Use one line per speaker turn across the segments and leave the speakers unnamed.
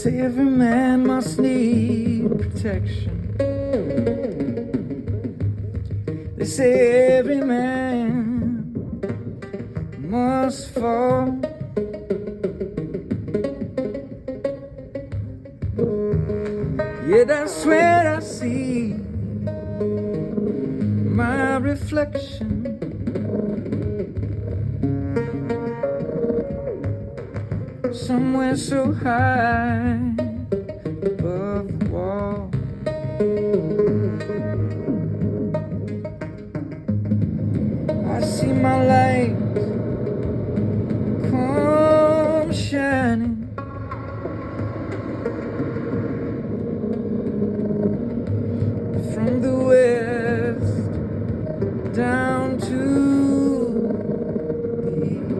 say every man must need protection. They say every man must fall. Yet I swear I see my reflection somewhere so high above the wall. I see my light come shining from the west down to the east.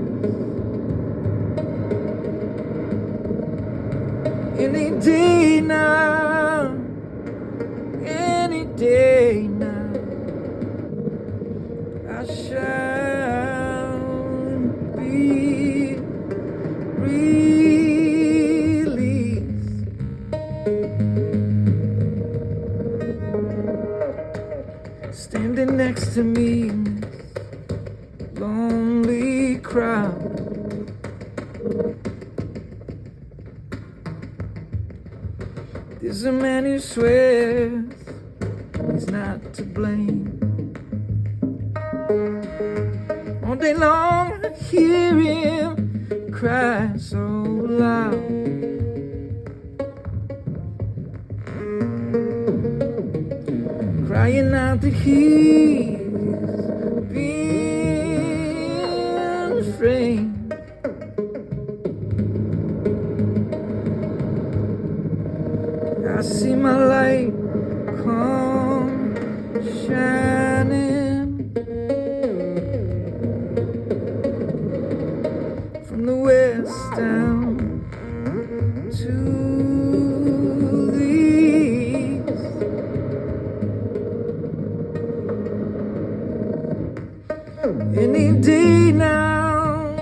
Any day now, any day now, I shall be released. Standing next to me in this lonely crowd, there's a man who swears he's not to blame. All day long I hear him cry so loud. Crying out that he's been framed. I see my light come shining from the west down to the east. Any day now,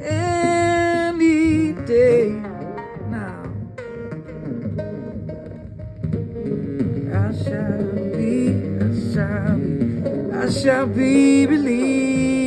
any day now, I shall be released.